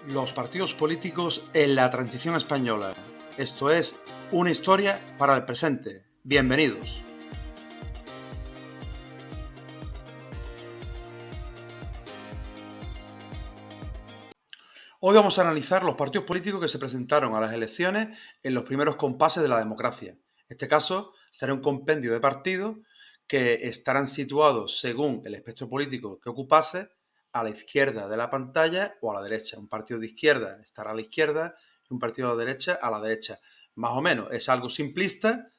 Los partidos políticos en la transición española. Esto es una historia para el presente. Bienvenidos. Hoy vamos a analizar los partidos políticos que se presentaron a las elecciones en los primeros compases de la democracia. En este caso, será un compendio de partidos que estarán situados según el espectro político que ocupase a la izquierda de la pantalla o a la derecha. Un partido de izquierda estará a la izquierda y un partido de derecha a la derecha. Más o menos, es algo simplista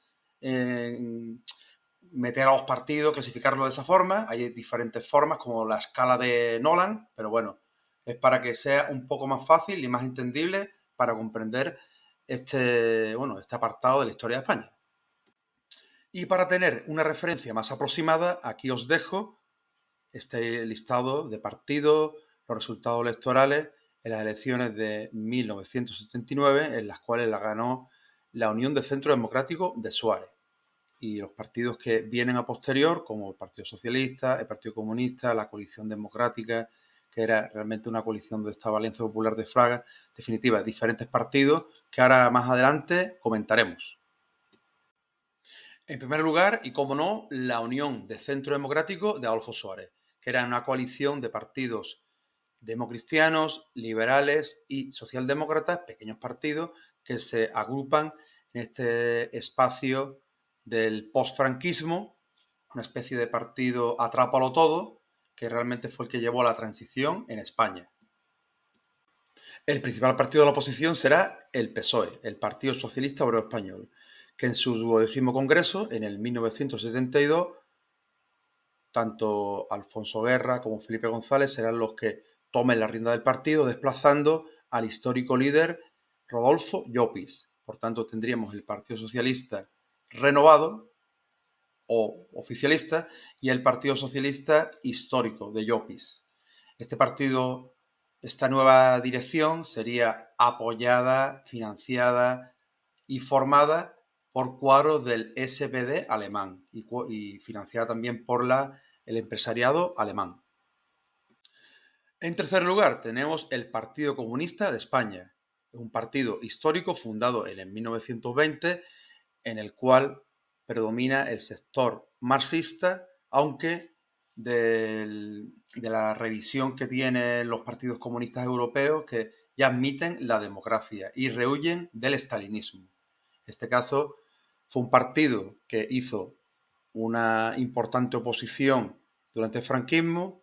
meter a los partidos, clasificarlo de esa forma. Hay diferentes formas, como la escala de Nolan, pero bueno, es para que sea un poco más fácil y más entendible para comprender este apartado de la historia de España. Y para tener una referencia más aproximada, aquí os dejo este listado de partidos, los resultados electorales en las elecciones de 1979, en las cuales la ganó la Unión de Centro Democrático de Suárez. Y los partidos que vienen a posterior, como el Partido Socialista, el Partido Comunista, la Coalición Democrática, que era realmente una coalición de esta Alianza Popular de Fraga, en definitiva, diferentes partidos que ahora más adelante comentaremos. En primer lugar, y como no, la Unión de Centro Democrático de Adolfo Suárez, que era una coalición de partidos democristianos, liberales y socialdemócratas, pequeños partidos que se agrupan en este espacio del postfranquismo, una especie de partido atrápalo todo, que realmente fue el que llevó a la transición en España. El principal partido de la oposición será el PSOE, el Partido Socialista Obrero Español, que en su 12º Congreso, en el 1972, tanto Alfonso Guerra como Felipe González serán los que tomen la rienda del partido, desplazando al histórico líder Rodolfo Llopis. Por tanto, tendríamos el Partido Socialista renovado o oficialista y el Partido Socialista histórico de Llopis. Esta nueva dirección sería apoyada, financiada y formada por cuadros del SPD alemán y financiada también por el empresariado alemán. En tercer lugar, tenemos el Partido Comunista de España, un partido histórico fundado en el 1920, en el cual predomina el sector marxista, aunque de la revisión que tienen los partidos comunistas europeos que ya admiten la democracia y rehuyen del estalinismo. En este caso, fue un partido que hizo una importante oposición durante el franquismo,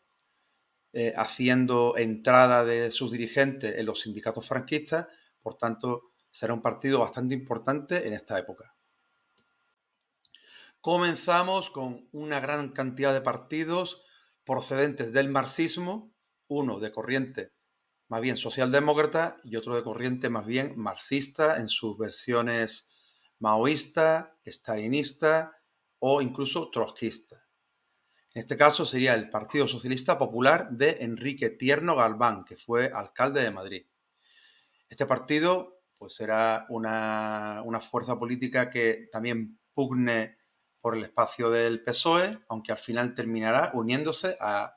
haciendo entrada de sus dirigentes en los sindicatos franquistas, por tanto, será un partido bastante importante en esta época. Comenzamos con una gran cantidad de partidos procedentes del marxismo, uno de corriente más bien socialdemócrata y otro de corriente más bien marxista en sus versiones maoísta, stalinista o incluso trotskista. En este caso sería el Partido Socialista Popular de Enrique Tierno Galván, que fue alcalde de Madrid. Este partido pues será una fuerza política que también pugne por el espacio del PSOE, aunque al final terminará uniéndose al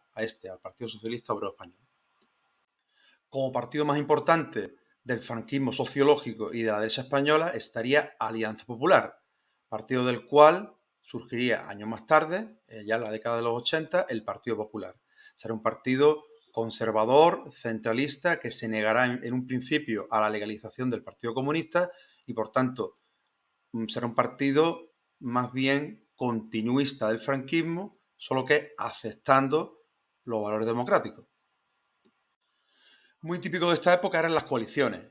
Partido Socialista Obrero Español. Como partido más importante del franquismo sociológico y de la derecha española estaría Alianza Popular, partido del cual surgiría años más tarde, ya en la década de los 80, el Partido Popular. Será un partido conservador, centralista, que se negará en un principio a la legalización del Partido Comunista y, por tanto, será un partido más bien continuista del franquismo, solo que aceptando los valores democráticos. Muy típico de esta época eran las coaliciones,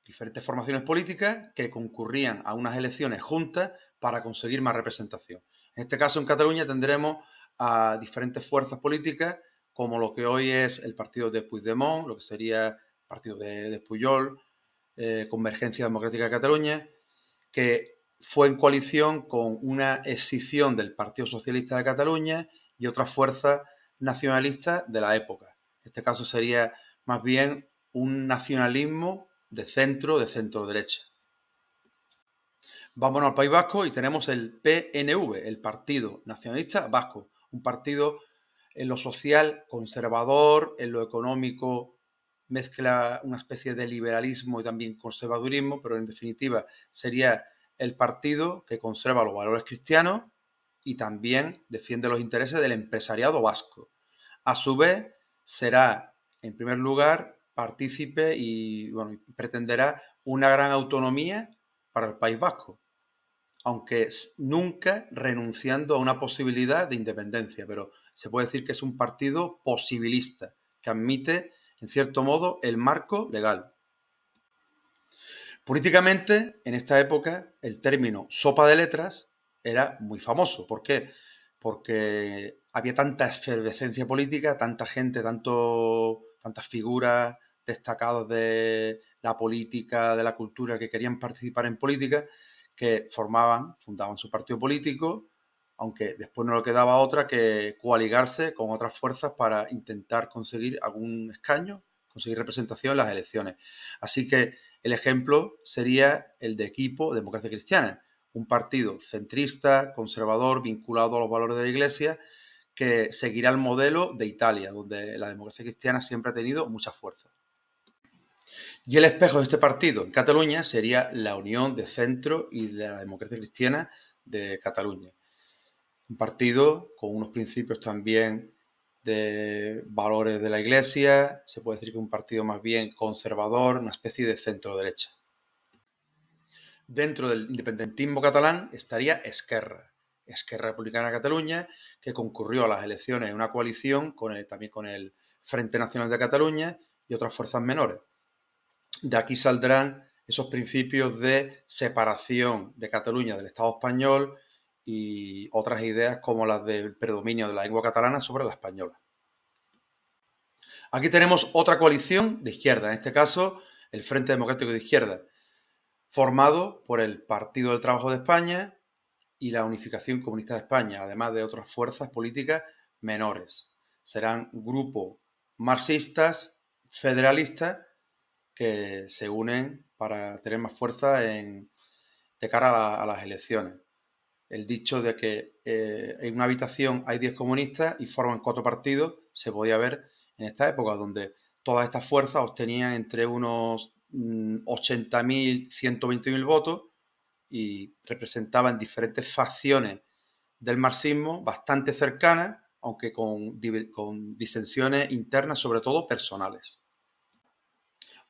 diferentes formaciones políticas que concurrían a unas elecciones juntas para conseguir más representación. En este caso, en Cataluña tendremos a diferentes fuerzas políticas, como lo que hoy es el partido de Puigdemont, lo que sería el partido de Pujol, Convergencia Democrática de Cataluña, que fue en coalición con una escisión del Partido Socialista de Cataluña y otras fuerzas nacionalistas de la época. En este caso sería más bien un nacionalismo de centro-derecha. Vámonos al País Vasco y tenemos el PNV, el Partido Nacionalista Vasco, un partido en lo social conservador, en lo económico mezcla una especie de liberalismo y también conservadurismo, pero en definitiva sería el partido que conserva los valores cristianos y también defiende los intereses del empresariado vasco. A su vez, será, en primer lugar, partícipe y bueno, pretenderá una gran autonomía para el País Vasco, aunque nunca renunciando a una posibilidad de independencia, pero se puede decir que es un partido posibilista, que admite, en cierto modo, el marco legal. Políticamente, en esta época, el término sopa de letras era muy famoso. ¿Por qué? Porque había tanta efervescencia política, tanta gente, tantas figuras destacadas de la política, de la cultura, que querían participar en política, que fundaban su partido político, aunque después no le quedaba otra que coaligarse con otras fuerzas para intentar conseguir algún escaño, conseguir representación en las elecciones. Así que el ejemplo sería el de Equipo Democracia Cristiana, un partido centrista, conservador, vinculado a los valores de la Iglesia, que seguirá el modelo de Italia, donde la democracia cristiana siempre ha tenido mucha fuerza. Y el espejo de este partido en Cataluña sería la Unión de Centro y de la Democracia Cristiana de Cataluña. Un partido con unos principios también de valores de la Iglesia, se puede decir que un partido más bien conservador, una especie de centro-derecha. Dentro del independentismo catalán estaría Esquerra, Esquerra Republicana de Cataluña, que concurrió a las elecciones en una coalición también con el Frente Nacional de Cataluña y otras fuerzas menores. De aquí saldrán esos principios de separación de Cataluña del Estado español y otras ideas como las del predominio de la lengua catalana sobre la española. Aquí tenemos otra coalición de izquierda, en este caso el Frente Democrático de Izquierda, formado por el Partido del Trabajo de España y la Unificación Comunista de España, además de otras fuerzas políticas menores. Serán grupos marxistas, federalistas, que se unen para tener más fuerza de cara a las elecciones. El dicho de que en una habitación hay 10 comunistas y forman 4 partidos se podía ver en esta época, donde todas estas fuerzas obtenían entre unos 80.000, 120.000 votos y representaban diferentes facciones del marxismo bastante cercanas, aunque con disensiones internas, sobre todo personales.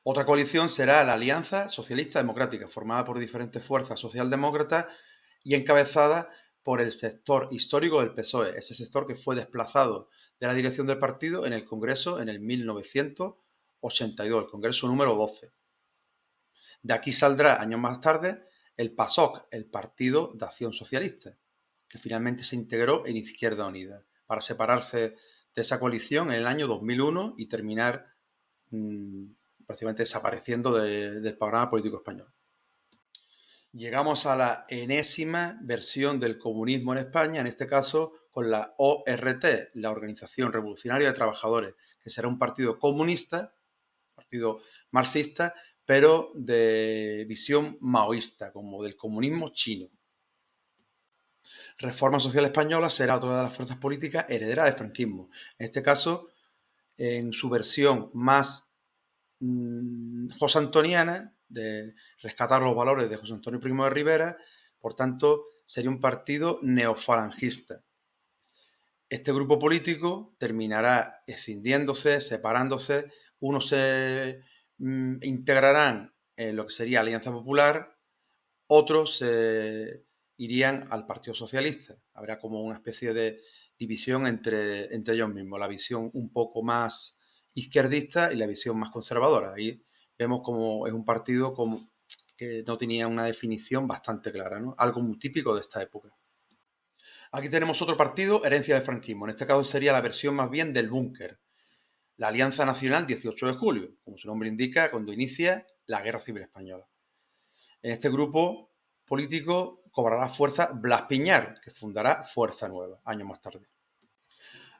Otra coalición será la Alianza Socialista Democrática, formada por diferentes fuerzas socialdemócratas y encabezada por el sector histórico del PSOE, ese sector que fue desplazado de la dirección del partido en el Congreso en el 1982, el Congreso número 12. De aquí saldrá, años más tarde, el PASOK, el Partido de Acción Socialista, que finalmente se integró en Izquierda Unida, para separarse de esa coalición en el año 2001 y terminar prácticamente desapareciendo del panorama político español. Llegamos a la enésima versión del comunismo en España, en este caso con la ORT, la Organización Revolucionaria de Trabajadores, que será un partido comunista, partido marxista, pero de visión maoísta, como del comunismo chino. Reforma Social Española será otra de las fuerzas políticas herederas del franquismo. En este caso, en su versión más josé-antoniana, de rescatar los valores de José Antonio Primo de Rivera, por tanto, sería un partido neofalangista. Este grupo político terminará escindiéndose, separándose, unos se integrarán en lo que sería Alianza Popular, otros irían al Partido Socialista. Habrá como una especie de división entre ellos mismos, la visión un poco más izquierdista y la visión más conservadora. Ahí vemos como es un partido que no tenía una definición bastante clara, ¿no? Algo muy típico de esta época. Aquí tenemos otro partido, herencia del franquismo. En este caso sería la versión más bien del búnker. La Alianza Nacional 18 de julio, como su nombre indica, cuando inicia la Guerra Civil Española. En este grupo político cobrará fuerza Blas Piñar, que fundará Fuerza Nueva, años más tarde.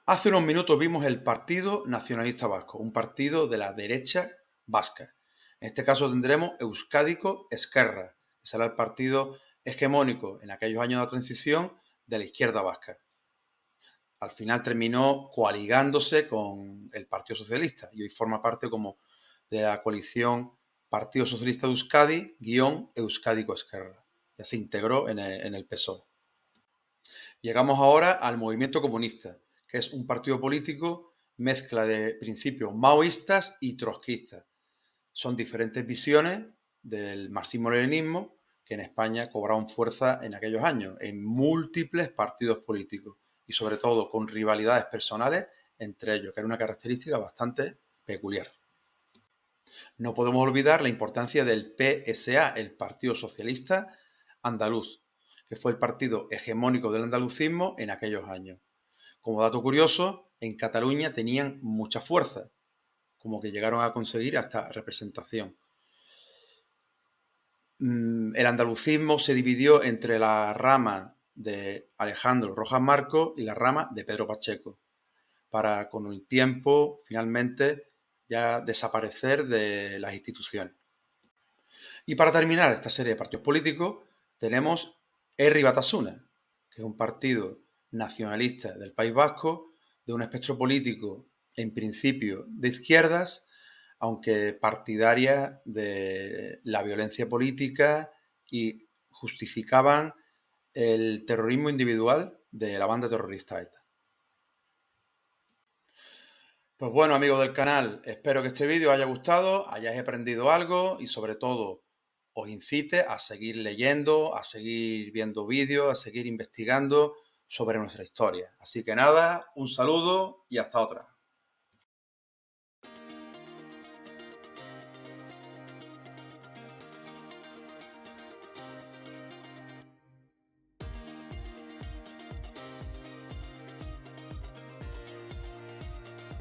Hace unos minutos vimos el Partido Nacionalista Vasco, un partido de la derecha vasca. En este caso tendremos Euskadiko Esquerra, que será el partido hegemónico en aquellos años de transición de la izquierda vasca. Al final terminó coaligándose con el Partido Socialista y hoy forma parte como de la coalición Partido Socialista de Euskadi, Euskadiko Ezkerra. Ya se integró en el PSOE. Llegamos ahora al movimiento comunista, que es un partido político mezcla de principios maoístas y trotskistas. Son diferentes visiones del marxismo-leninismo que en España cobraron fuerza en aquellos años, en múltiples partidos políticos y sobre todo con rivalidades personales entre ellos, que era una característica bastante peculiar. No podemos olvidar la importancia del PSA, el Partido Socialista Andaluz, que fue el partido hegemónico del andalucismo en aquellos años. Como dato curioso, en Cataluña tenían mucha fuerza, como que llegaron a conseguir hasta representación. El andalucismo se dividió entre la rama de Alejandro Rojas Marcos y la rama de Pedro Pacheco, para con el tiempo finalmente ya desaparecer de las instituciones. Y para terminar esta serie de partidos políticos tenemos Herri Batasuna, que es un partido nacionalista del País Vasco, de un espectro político en principio de izquierdas, aunque partidaria de la violencia política y justificaban el terrorismo individual de la banda terrorista ETA. Pues bueno, amigos del canal, espero que este vídeo os haya gustado, hayáis aprendido algo y sobre todo os incite a seguir leyendo, a seguir viendo vídeos, a seguir investigando sobre nuestra historia. Así que nada, un saludo y hasta otra.